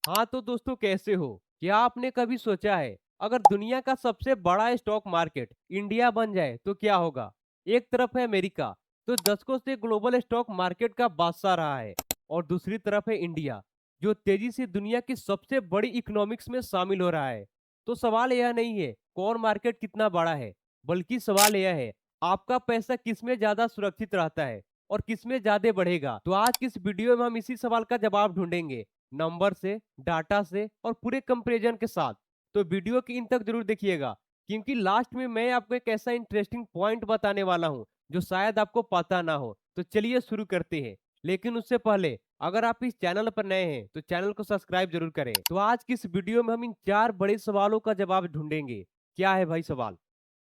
हाँ तो दोस्तों, कैसे हो? क्या आपने कभी सोचा है, अगर दुनिया का सबसे बड़ा स्टॉक मार्केट इंडिया बन जाए तो क्या होगा? एक तरफ है अमेरिका, जो दशकों से ग्लोबल स्टॉक मार्केट का बादशाह रहा है, और दूसरी तरफ है इंडिया, जो तेजी से दुनिया की सबसे बड़ी इकोनॉमिक्स में शामिल हो रहा है। तो सवाल यह नहीं है कौन मार्केट कितना बड़ा है, बल्कि सवाल यह है आपका पैसा किसमें ज्यादा सुरक्षित रहता है और किसमें ज्यादा बढ़ेगा। तो आज की इस वीडियो में हम इसी सवाल का जवाब ढूंढेंगे, नंबर से, डाटा से और पूरे कंपैरिजन के साथ। तो वीडियो के इन तक जरूर देखिएगा, क्योंकि लास्ट में मैं आपको एक ऐसा इंटरेस्टिंग पॉइंट बताने वाला हूं जो शायद आपको पता ना हो। तो चलिए शुरू करते हैं। लेकिन उससे पहले, अगर आप इस चैनल पर नए हैं तो चैनल को सब्सक्राइब जरूर करें। तो आज की इस वीडियो में हम इन चार बड़े सवालों का जवाब ढूंढेंगे। क्या है भाई सवाल?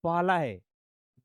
पहला है,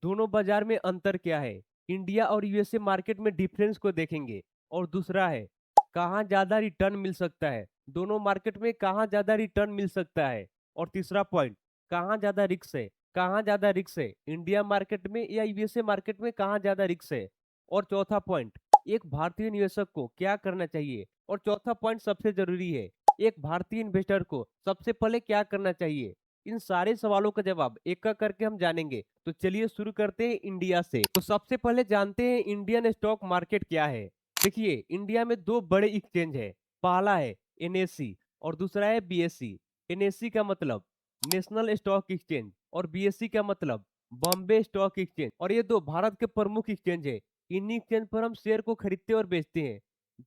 दोनों बाजार में अंतर क्या है? इंडिया और यूएसए मार्केट में डिफरेंस को देखेंगे। और दूसरा है, कहाँ ज्यादा रिटर्न मिल सकता है? दोनों मार्केट में कहाँ ज्यादा रिटर्न मिल सकता है? और तीसरा पॉइंट, कहाँ ज्यादा रिस्क है? कहाँ ज्यादा रिस्क है, इंडिया मार्केट में या यूएसए मार्केट में कहाँ ज्यादा रिस्क है? और चौथा पॉइंट, एक भारतीय निवेशक को क्या करना चाहिए? और चौथा पॉइंट सबसे जरूरी है, एक भारतीय इन्वेस्टर को सबसे पहले क्या करना चाहिए? इन सारे सवालों का जवाब एक एक करके हम जानेंगे। तो चलिए शुरू करते हैं इंडिया से। तो सबसे पहले जानते हैं इंडियन स्टॉक मार्केट क्या है। देखिए, इंडिया में दो बड़े एक्सचेंज है। पहला है एनएससी और दूसरा है बीएससी। एनएससी का मतलब नेशनल स्टॉक एक्सचेंज और बीएससी का मतलब बॉम्बे स्टॉक एक्सचेंज। और ये दो भारत के प्रमुख एक्सचेंज है। इन्हीं एक्सचेंज पर हम शेयर को खरीदते और बेचते हैं,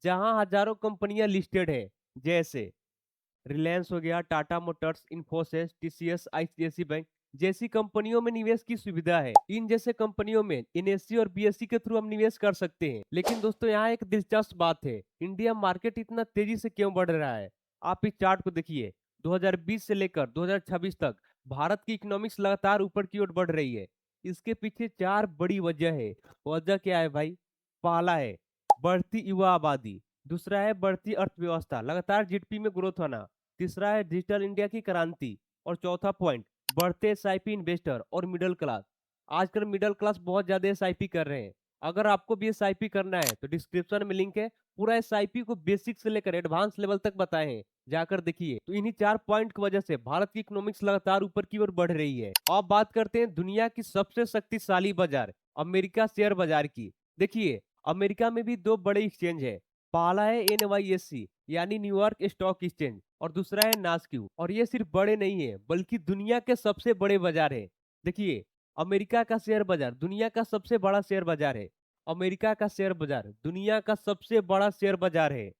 जहां हजारों कंपनियां लिस्टेड है, जैसे रिलायंस हो गया, Tata Motors, Infosys, TCS, ICICI bank जैसी कंपनियों में निवेश की सुविधा है। इन जैसे कंपनियों में एनएससी और बीएससी के थ्रू हम निवेश कर सकते हैं। लेकिन दोस्तों, यहाँ एक दिलचस्प बात है, इंडिया मार्केट इतना तेजी से क्यों बढ़ रहा है? आप इस चार्ट को देखिए। 2020 से लेकर 2026 तक भारत की इकोनॉमिक्स लगातार ऊपर की ओर बढ़ रही है। इसके पीछे चार बड़ी वजह है। वजह क्या है भाई? पहला है बढ़ती युवा आबादी, दूसरा है बढ़ती अर्थव्यवस्था, लगातार जीडीपी में ग्रोथ होना, तीसरा है डिजिटल इंडिया की क्रांति, और चौथा पॉइंट, बढ़ते एसआईपी इन्वेस्टर और मिडिल क्लास। आजकल मिडिल क्लास बहुत ज्यादा एसआईपी कर रहे हैं। अगर आपको भी एसआईपी करना है तो डिस्क्रिप्शन में लिंक है। पूरा एसआईपी को बेसिक से लेकर एडवांस लेवल तक बताए हैं, जाकर देखिए। तो इन्हीं चार पॉइंट की वजह से भारत की इकोनॉमिक्स लगातार ऊपर की ओर बढ़ रही है। अब बात करते हैं दुनिया की सबसे शक्तिशाली बाजार, अमेरिका शेयर बाजार की। देखिए, अमेरिका में भी दो बड़े एक्सचेंज है। पहला है एनवाईएससी यानी न्यूयॉर्क स्टॉक एक्सचेंज, और दूसरा है नास्क्यू। और ये सिर्फ बड़े नहीं है, बल्कि दुनिया के सबसे बड़े बाजार है। देखिए, अमेरिका का शेयर बाजार दुनिया का सबसे बड़ा शेयर बाजार है। अमेरिका का शेयर बाजार दुनिया का सबसे बड़ा शेयर बाजार है,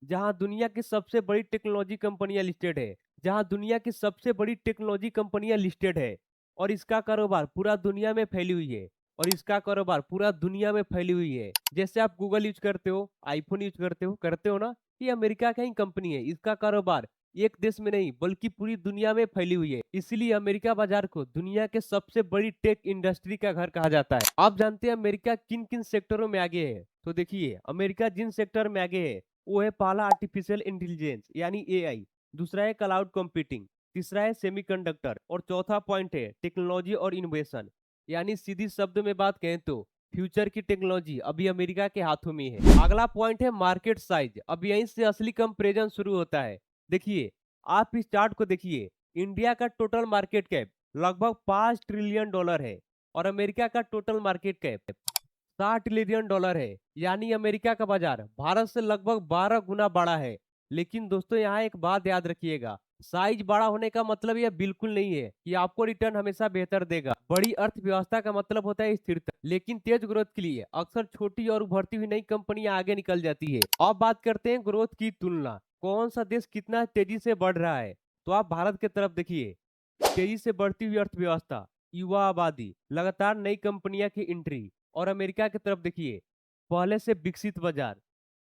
जहां दुनिया की सबसे बड़ी टेक्नोलॉजी कंपनियां लिस्टेड है। जहां दुनिया की सबसे बड़ी टेक्नोलॉजी कंपनियां लिस्टेड है, और इसका कारोबार पूरा दुनिया में फैली हुई है। और इसका कारोबार पूरा दुनिया में फैली हुई है। जैसे आप गूगल यूज करते हो, आईफोन यूज करते हो ना, ये अमेरिका का ही कंपनी है। इसका कारोबार एक देश में नहीं बल्कि पूरी दुनिया में फैली हुई है। इसलिए अमेरिका बाजार को दुनिया के सबसे बड़ी टेक इंडस्ट्री का घर कहा जाता है। आप जानते हैं अमेरिका किन किन सेक्टरों में आगे है? तो देखिए, अमेरिका जिन सेक्टर में आगे है वो है, पहला आर्टिफिशियल इंटेलिजेंस यानी एआई, दूसरा है क्लाउड कंप्यूटिंग, तीसरा है सेमीकंडक्टर, और चौथा पॉइंट है टेक्नोलॉजी और इनोवेशन। यानी सीधी शब्द में बात कहें तो फ्यूचर की टेक्नोलॉजी अभी अमेरिका के हाथों में है। अगला पॉइंट है मार्केट साइज। अब यहीं से असली कंपैरिजन शुरू होता है। देखिए, आप इस चार्ट को देखिए। इंडिया का टोटल मार्केट कैप लगभग $5 ट्रिलियन है, और अमेरिका का टोटल मार्केट कैप $60 ट्रिलियन है। यानी अमेरिका का बाजार भारत से लगभग 12 गुना बड़ा है। लेकिन दोस्तों, यहाँ एक बात याद रखिएगा, साइज बड़ा होने का मतलब यह बिल्कुल नहीं है कि आपको रिटर्न हमेशा बेहतर देगा। बड़ी अर्थव्यवस्था का मतलब होता है स्थिरता। लेकिन तेज ग्रोथ के लिए अक्सर छोटी और उभरती हुई नई कंपनियां आगे निकल जाती है। अब बात करते हैं ग्रोथ की तुलना, कौन सा देश कितना तेजी से बढ़ रहा है? तो आप भारत की तरफ देखिए। तेजी से बढ़ती हुई अर्थव्यवस्था, युवा आबादी, लगातार नई कंपनियां की एंट्री। और अमेरिका की तरफ देखिए, पहले से विकसित बाजार,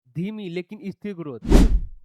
धीमी लेकिन स्थिर ग्रोथ।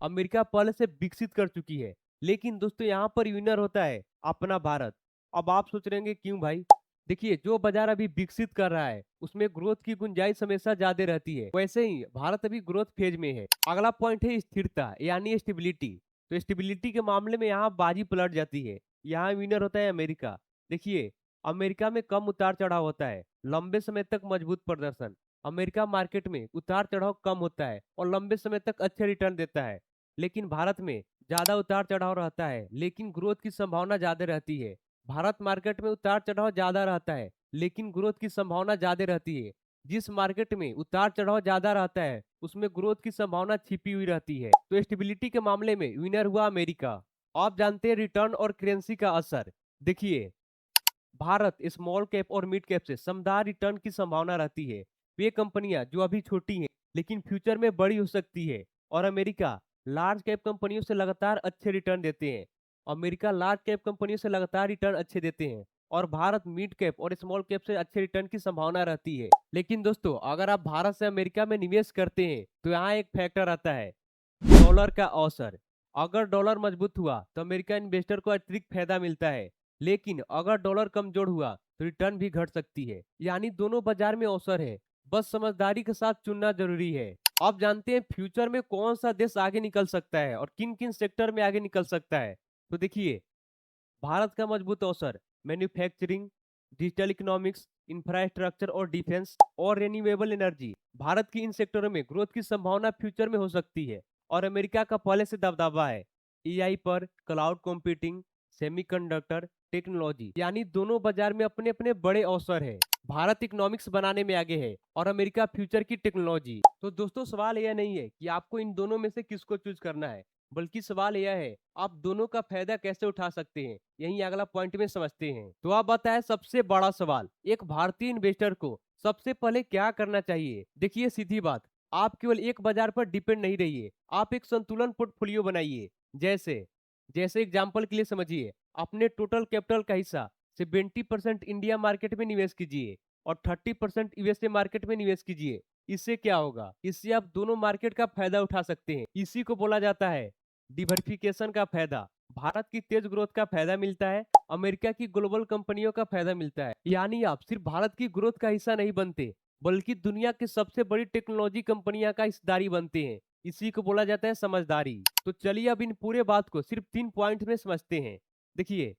अमेरिका पहले से विकसित कर चुकी है। लेकिन दोस्तों, यहाँ पर विनर होता है अपना भारत। अब आप सोच रहे होंगे क्यों भाई? देखिए, जो बाजार अभी विकसित कर रहा है उसमें ग्रोथ की गुंजाइश हमेशा ज्यादा रहती है। वैसे ही भारत अभी ग्रोथ फेज में है। अगला पॉइंट है स्थिरता यानी स्टेबिलिटी। तो स्टेबिलिटी के मामले में यहाँ बाजी पलट जाती है। यहाँ विनर होता है अमेरिका। देखिए, अमेरिका में कम उतार चढ़ाव होता है, लंबे समय तक मजबूत प्रदर्शन। अमेरिका मार्केट में उतार चढ़ाव कम होता है और लंबे समय तक अच्छे रिटर्न देता है। लेकिन भारत में ज्यादा उतार चढ़ाव रहता है, लेकिन ग्रोथ की संभावना ज्यादा रहती है। भारत मार्केट में उतार चढ़ाव ज्यादा रहता है, लेकिन ग्रोथ की संभावना ज्यादा रहती है। जिस मार्केट में उतार चढ़ाव ज्यादा रहता है उसमें ग्रोथ की संभावना छिपी हुई रहती है। तो स्टेबिलिटी के मामले में विनर हुआ अमेरिका। आप जानते हैं रिटर्न और करेंसी का असर। देखिए, भारत स्मॉल कैप और मिड कैप से समदार रिटर्न की संभावना रहती है। वे कंपनियां जो अभी छोटी हैं लेकिन फ्यूचर में बड़ी हो सकती है। और अमेरिका लार्ज कैप कंपनियों से लगातार अच्छे रिटर्न देते हैं। अमेरिका लार्ज कैप कंपनियों से लगातार रिटर्न अच्छे देते हैं, और भारत मिड कैप और स्मॉल कैप से अच्छे रिटर्न की संभावना रहती है। लेकिन दोस्तों, अगर आप भारत से अमेरिका में निवेश करते हैं तो यहाँ एक फैक्टर आता है, डॉलर का अवसर। अगर डॉलर मजबूत हुआ तो अमेरिका इन्वेस्टर को अतिरिक्त फायदा मिलता है, लेकिन अगर डॉलर कमजोर हुआ तो रिटर्न भी घट सकती है। यानी दोनों बाजार में अवसर है, बस समझदारी के साथ चुनना जरूरी है। आप जानते हैं फ्यूचर में कौन सा देश आगे निकल सकता है और किन किन सेक्टर में आगे निकल सकता है। तो देखिए, भारत का मजबूत अवसर मैन्युफैक्चरिंग, डिजिटल इकोनॉमिक्स, इंफ्रास्ट्रक्चर और डिफेंस और रिन्यूएबल एनर्जी। भारत की इन सेक्टरों में ग्रोथ की संभावना फ्यूचर में हो सकती है। और अमेरिका का पहले से दबदबा है एआई पर, क्लाउड कंप्यूटिंग, सेमीकंडक्टर टेक्नोलॉजी। यानी दोनों बाजार में अपने अपने बड़े अवसर है। भारत इकोनॉमिक्स बनाने में आगे है और अमेरिका फ्यूचर की टेक्नोलॉजी। तो दोस्तों, सवाल यह नहीं है कि आपको इन दोनों में से किसको चूज करना है, बल्कि सवाल यह है आप दोनों का फायदा कैसे उठा सकते हैं। यही अगला पॉइंट में समझते हैं। तो आप बताएं, सबसे बड़ा सवाल एक भारतीय इन्वेस्टर को सबसे पहले क्या करना चाहिए। देखिए, सीधी बात, आप केवल एक बाजार पर डिपेंड नहीं रहिए, आप एक संतुलन पोर्टफोलियो बनाइए। जैसे जैसे एग्जाम्पल के लिए समझिए, अपने टोटल कैपिटल का हिस्सा 70% इंडिया मार्केट में निवेश कीजिए और 30% यूएसए मार्केट में निवेश कीजिए। इससे क्या होगा, इससे आप दोनों मार्केट का फायदा उठा सकते हैं। इसी को बोला जाता है डिवर्सिफिकेशन का फायदा। भारत की तेज ग्रोथ का फायदा मिलता है, अमेरिका की ग्लोबल कंपनियों का फायदा मिलता है। यानी आप सिर्फ भारत की ग्रोथ का हिस्सा नहीं बनते, बल्कि दुनिया की सबसे बड़ी टेक्नोलॉजी कंपनियां का हिस्सेदारी बनते हैं। इसी को बोला जाता है समझदारी। तो चलिए अब इन पूरे बात को सिर्फ 3 पॉइंट में समझते हैं। देखिए,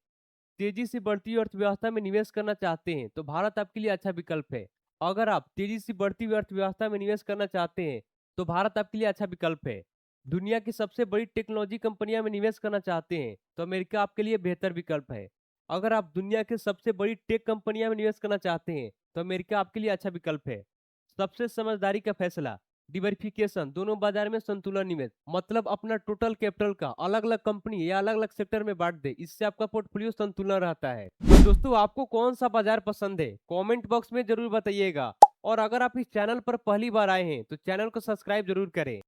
तेजी से बढ़ती हुई अर्थव्यवस्था में निवेश करना चाहते हैं तो भारत आपके लिए अच्छा विकल्प है। अगर आप तेजी से बढ़ती हुई अर्थव्यवस्था में निवेश करना चाहते हैं तो भारत आपके लिए अच्छा विकल्प है। दुनिया की सबसे बड़ी टेक्नोलॉजी कंपनियां में निवेश करना चाहते हैं तो अमेरिका आपके लिए बेहतर विकल्प है। अगर आप दुनिया के सबसे बड़ी टेक कंपनियां में निवेश करना चाहते हैं तो अमेरिका आपके लिए अच्छा विकल्प है। सबसे समझदारी का फैसला डिवर्सिफिकेशन, दोनों बाजार में संतुलन निवेश, मतलब अपना टोटल कैपिटल का अलग अलग कंपनी या अलग अलग सेक्टर में बांट दे। इससे आपका पोर्टफोलियो संतुलन रहता है। तो दोस्तों, आपको कौन सा बाजार पसंद है कमेंट बॉक्स में जरूर बताइएगा। और अगर आप इस चैनल पर पहली बार आए हैं तो चैनल को सब्सक्राइब जरूर करें।